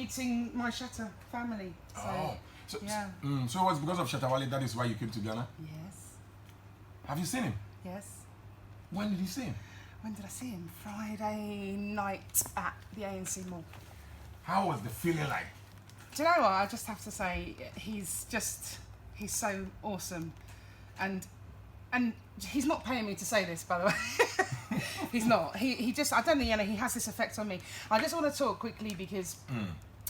meeting my Shatta family. So, yeah. So it was because of Shatta Wale, that is why you came to Ghana? Yes. Have you seen him? Yes. When did you see him? When did I see him? Friday night at the ANC Mall. How was the feeling like? Do you know what? I just have to say, he's so awesome. And he's not paying me to say this, by the way. He's not. He just, I don't know, he has this effect on me. I just want to talk quickly because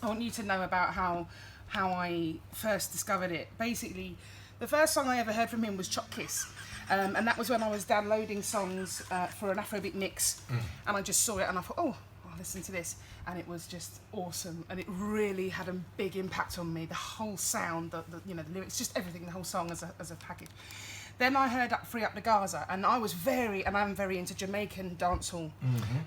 I want you to know about how I first discovered it. Basically, the first song I ever heard from him was Chop Kiss. And that was when I was downloading songs for an Afrobeat mix. And I just saw it and I thought, oh, I'll listen to this. And it was just awesome. And it really had a big impact on me. The whole sound, the lyrics, just everything, the whole song as a package. Then I heard Free Up the Gaza, and I'm very into Jamaican dancehall,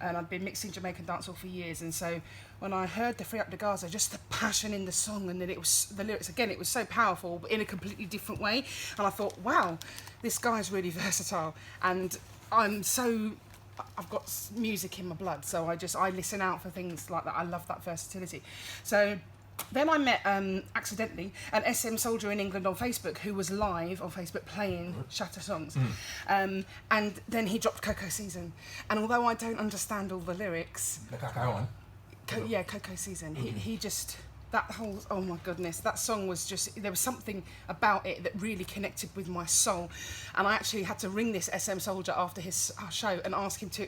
and I've been mixing Jamaican dancehall for years. And so when I heard the Free Up the Gaza, just the passion in the song, and then it was the lyrics again, it was so powerful, but in a completely different way. And I thought, wow, this guy's really versatile, and I've got music in my blood, so I listen out for things like that. I love that versatility. So then I met, accidentally, an SM soldier in England on Facebook who was live on Facebook playing Shatta songs. And then he dropped Cocoa Season. And although I don't understand all the lyrics... The Cacao one? Cocoa Season. He just... That whole... Oh my goodness. That song was just... There was something about it that really connected with my soul. And I actually had to ring this SM soldier after his show and ask him to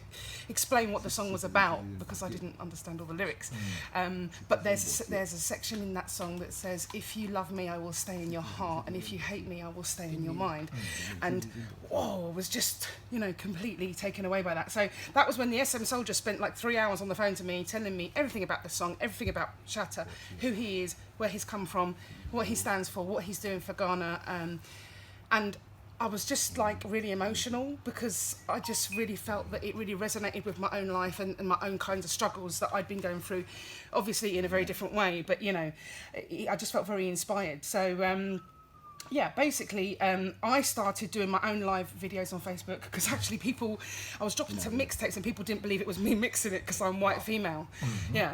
explain what the song was about because I didn't understand all the lyrics. But there's a section in that song that says, if you love me, I will stay in your heart. And if you hate me, I will stay in your mind. And whoa, I was just, completely taken away by that. So that was when the SM soldier spent like 3 hours on the phone to me, telling me everything about the song, everything about Shatta, who he is, where he's come from, what he stands for, what he's doing for Ghana, and I was just like really emotional because I just really felt that it really resonated with my own life and my own kinds of struggles that I'd been going through, obviously in a very different way, but I just felt very inspired. So basically I started doing my own live videos on Facebook because actually I was dropping some mixtapes and people didn't believe it was me mixing it because I'm white female.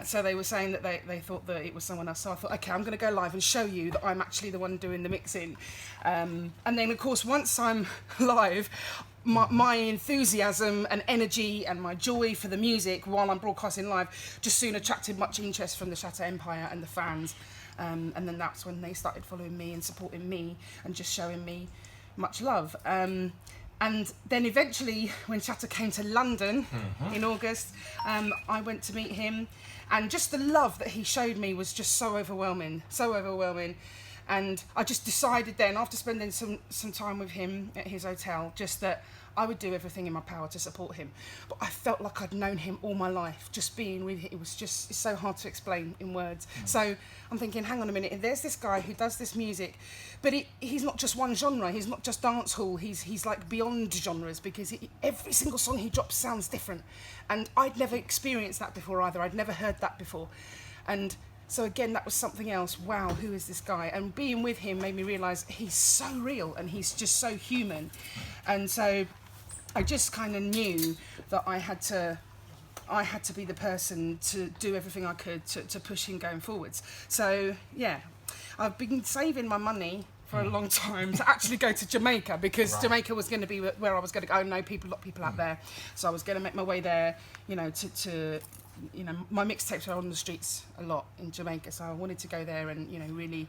So they were saying that they thought that it was someone else. So I thought, okay, I'm going to go live and show you that I'm actually the one doing the mixing. And then of course once I'm live, my enthusiasm and energy and my joy for the music while I'm broadcasting live just soon attracted much interest from the Shatta Empire and the fans. And then that's when they started following me and supporting me and just showing me much love. And then eventually, when Shatta came to London in August, I went to meet him. And just the love that he showed me was just so overwhelming, so overwhelming. And I just decided then, after spending some time with him at his hotel, just that I would do everything in my power to support him. But I felt like I'd known him all my life, just being with him. It's so hard to explain in words. So I'm thinking, hang on a minute, there's this guy who does this music, but he's not just one genre, he's not just dancehall, he's like beyond genres, because every single song he drops sounds different. And I'd never experienced that before either, I'd never heard that before. And so again, that was something else. Wow, who is this guy? And being with him made me realise he's so real and he's just so human. And so I just kind of knew that I had to be the person to do everything I could to push him going forwards. So yeah, I've been saving my money for a long time to actually go to Jamaica because Jamaica was going to be where I was going to go. I know a lot of people out there, so I was going to make my way there. My mixtapes are on the streets a lot in Jamaica, so I wanted to go there and really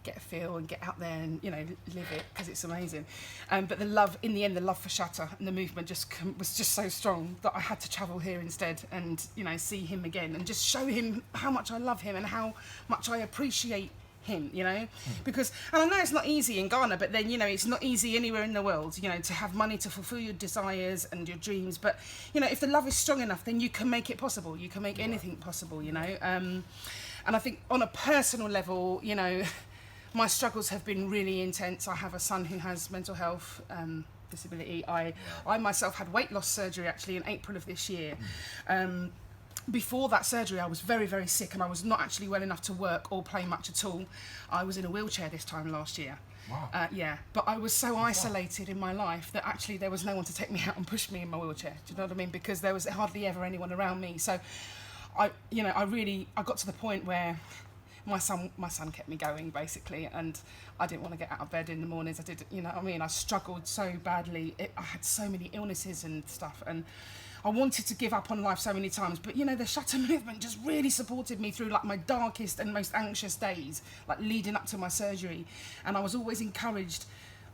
get a feel and get out there and live it because it's amazing. But the love for Shatta and the movement was just so strong that I had to travel here instead and see him again and just show him how much I love him and how much I appreciate him, because, and I know it's not easy in Ghana, but then it's not easy anywhere in the world, to have money to fulfill your desires and your dreams, but if the love is strong enough, then you can make it possible, you can make anything possible, and I think on a personal level, my struggles have been really intense. I have a son who has mental health disability. I myself had weight loss surgery actually in April of this year. Before that surgery, I was very, very sick and I was not actually well enough to work or play much at all. I was in a wheelchair this time last year. Wow. But I was so isolated in my life that actually there was no one to take me out and push me in my wheelchair. Do you know what I mean? Because there was hardly ever anyone around me. So I got to the point where my son kept me going basically, and I didn't want to get out of bed in the mornings. I struggled so badly. I had so many illnesses and stuff, and I wanted to give up on life so many times, but the Shatta Movement just really supported me through like my darkest and most anxious days, like leading up to my surgery. And I was always encouraged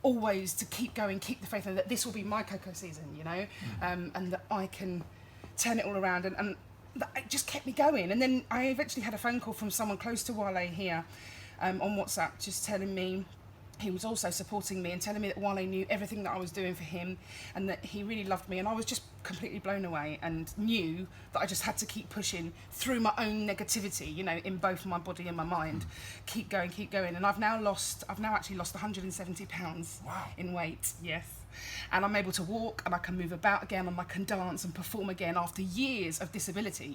always to keep going, keep the faith, and that this will be my cocoa season, and that I can turn it all around, and it just kept me going. And then I eventually had a phone call from someone close to Wale here on WhatsApp, just telling me he was also supporting me and telling me that Wale knew everything that I was doing for him and that he really loved me. And I was just completely blown away and knew that I just had to keep pushing through my own negativity, in both my body and my mind. Keep going. And I've now actually lost 170 pounds in weight, yes. And I'm able to walk, and I can move about again, and I can dance and perform again after years of disability,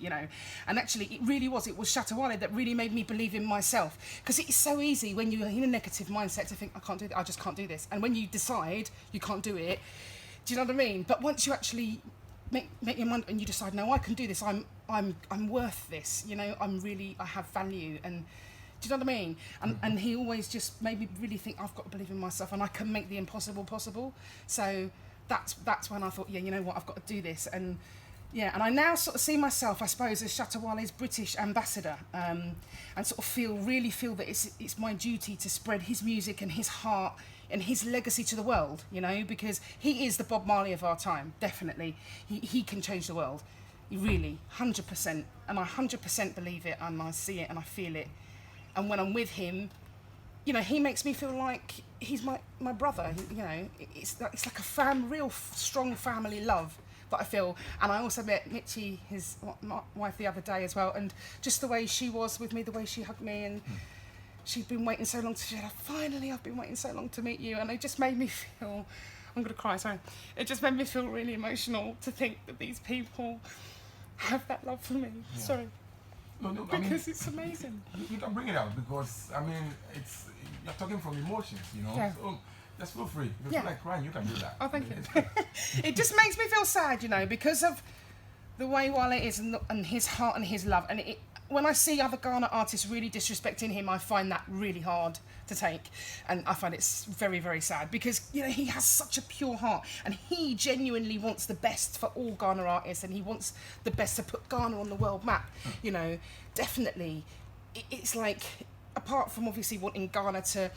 And actually, it was Shatta Wale that really made me believe in myself. Because it's so easy when you're in a negative mindset to think, I just can't do this. And when you decide you can't do it, do you know what I mean? But once you actually make your mind and you decide, no, I can do this. I'm worth this. I have value. And do you know what I mean? And he always just made me really think I've got to believe in myself and I can make the impossible possible. So that's when I thought, you know what, I've got to do this. And and I now sort of see myself, I suppose, as Shatta Wale's British ambassador, and sort of really feel that it's my duty to spread his music and his heart and his legacy to the world, because he is the Bob Marley of our time, definitely. He can change the world, really, 100%. And I 100% believe it, and I see it and I feel it. And when I'm with him, he makes me feel like he's my brother. It's like a real strong family love that I feel. And I also met Mitchie, his wife, the other day as well, and just the way she was with me, the way she hugged me, and she'd been waiting so long finally, I've been waiting so long to meet you. And it just made me feel, I'm gonna cry, sorry. It just made me feel really emotional to think that these people have that love for me. Yeah. Sorry. No, because it's amazing. You can bring it out because you're talking from emotions, Yeah. So just feel free. If you feel like crying, you can do that. Oh, thank you. It just makes me feel sad, because of the way Wale is and his heart and his love. And when I see other Ghana artists really disrespecting him, I find that really hard to take, and I find it's very, very sad because he has such a pure heart and he genuinely wants the best for all Ghana artists, and he wants the best to put Ghana on the world map. Definitely, it's like, apart from obviously wanting Ghana to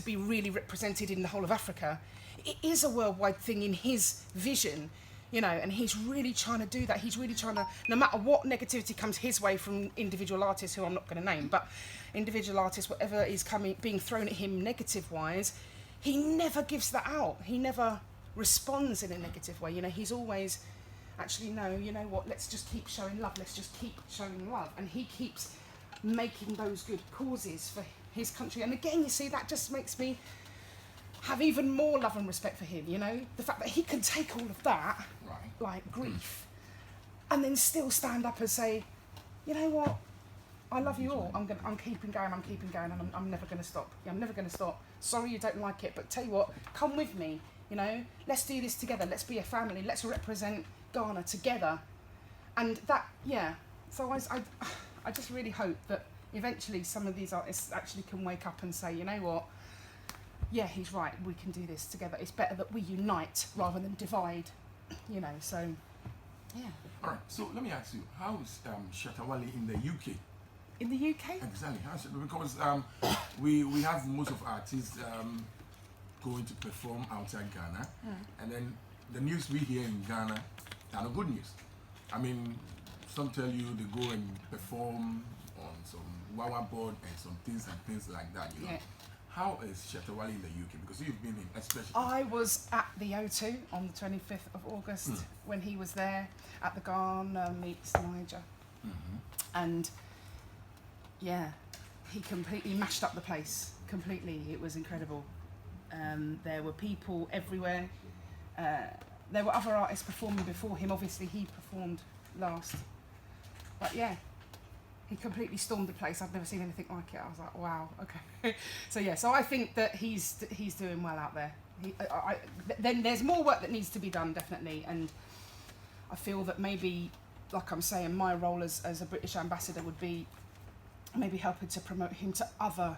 be really represented in the whole of Africa, it is a worldwide thing in his vision. And he's really trying to do that. He's really trying to, no matter what negativity comes his way from individual artists who I'm not going to name, but individual artists, whatever is being thrown at him negative-wise, he never gives that out. He never responds in a negative way. He's always, actually, no, you know what, let's just keep showing love. Let's just keep showing love. And he keeps making those good causes for his country. And again, you see, that just makes me have even more love and respect for him, the fact that he can take all of that, like grief, and then still stand up and say, you know what, I love you all, I'm keeping going, and I'm never going to stop. I'm never going to stop. Sorry you don't like it, but tell you what, come with me, let's do this together, let's be a family, let's represent Ghana together. And that, so I just really hope that eventually some of these artists actually can wake up and say, you know what, yeah, he's right, we can do this together. It's better that we unite rather than divide, so, yeah. All right, so let me ask you, how is Shatta Wale in the UK? In the UK? Exactly, because we have most of artists going to perform outside Ghana, and then the news we hear in Ghana are not good news. Some tell you they go and perform on some Wawa board and some things like that, Yeah. How is Shatta Wale in the UK? Because you've been in, especially. I was at the O2 on the 25th of August when he was there at the Ghana meets Niger. And he completely mashed up the place. Completely. It was incredible. There were people everywhere. There were other artists performing before him. Obviously, he performed last. But he completely stormed the place. I've never seen anything like it. I was like, wow, okay. So I think that he's doing well out there. Then there's more work that needs to be done, definitely. And I feel that maybe like I'm saying, my role as a British ambassador would be maybe helping to promote him to other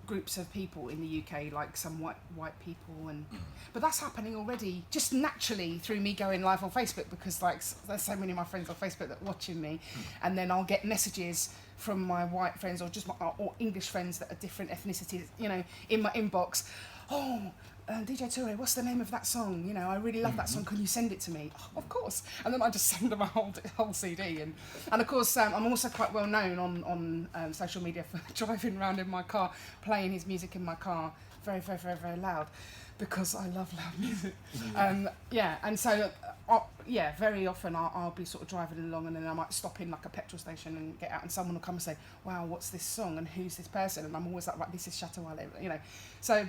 groups of people in the UK, like some white people, and but that's happening already just naturally through me going live on Facebook, because like there's so many of my friends on Facebook that are watching me, and then I'll get messages from my white friends or just or English friends that are different ethnicities, you know, in my inbox. Oh, DJ Touray, what's the name of that song? You know, I really love that song. Can you send it to me? Oh, of course. And then I just send them a whole CD. And of course, I'm also quite well known on social media for driving around in my car, playing his music in my car, very, very, very, very loud, because I love loud music. And so, very often I'll be sort of driving along, and then I might stop in like a petrol station and get out, and someone will come and say, wow, what's this song? And who's this person? And I'm always like, right, this is Shatta Wale, you know. So,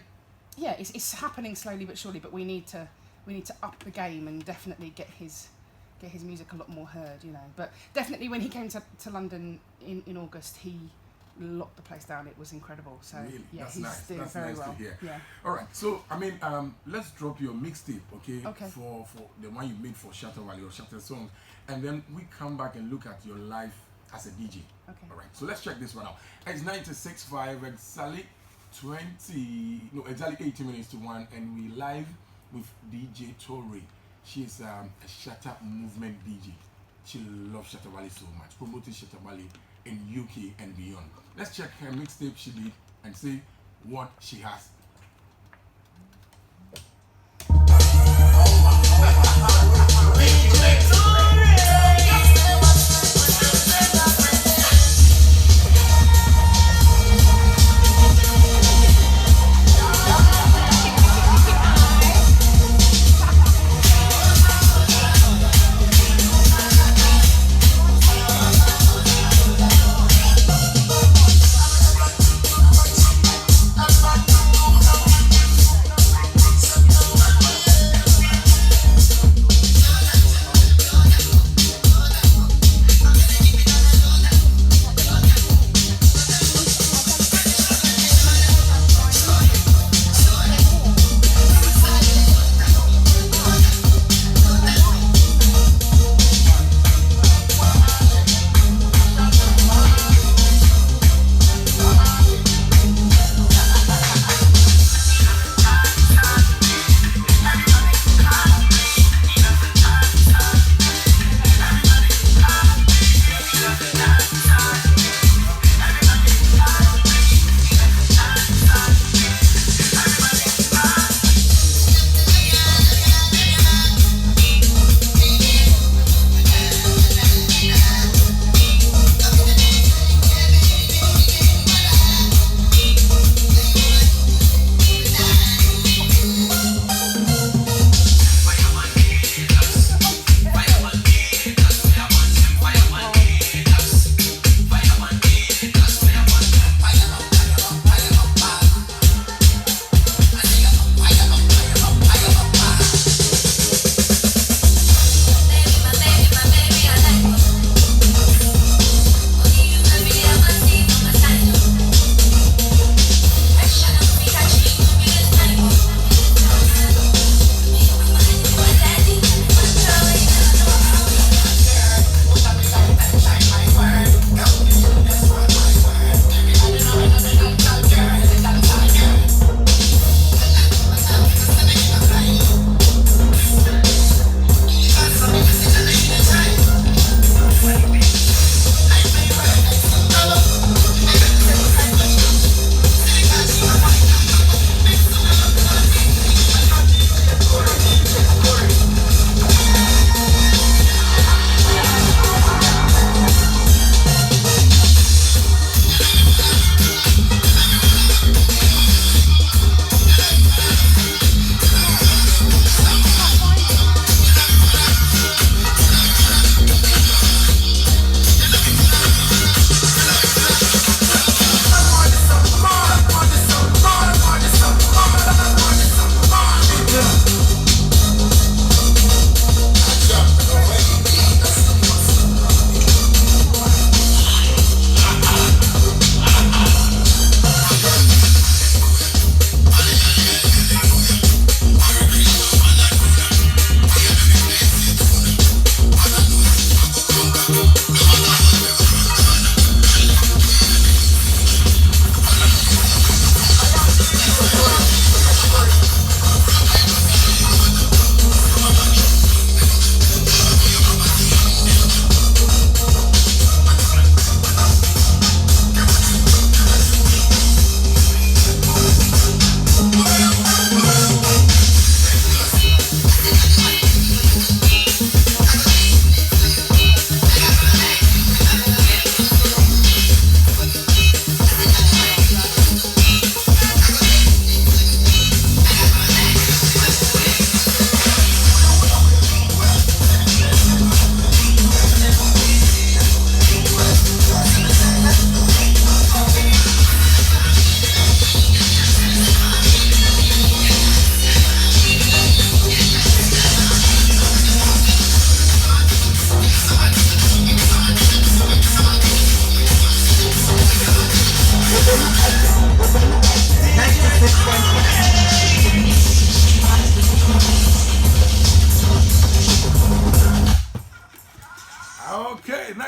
yeah, it's happening slowly but surely, but we need to up the game and definitely get his music a lot more heard, you know. But definitely when he came to London in August, he locked the place down. It was incredible. So really? yeah, That's he's nice. doing That's very nice well. To hear. Yeah. All right. So I mean, let's drop your mixtape, okay? Okay. For the one you made for Shatta Wale or Shatta songs, and then we come back and look at your life as a DJ. Okay. All right. So let's check this one out. It's 96.5 exactly 80 minutes to 1, and we live with DJ Touray. She's a Shatta Movement DJ. She loves Shatta Wale so much, promoting Shatta Wale in UK and beyond. Let's check her mixtape she did and see what she has.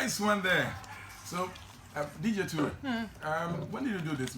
Nice one there. So, DJ Touray, when did you do this?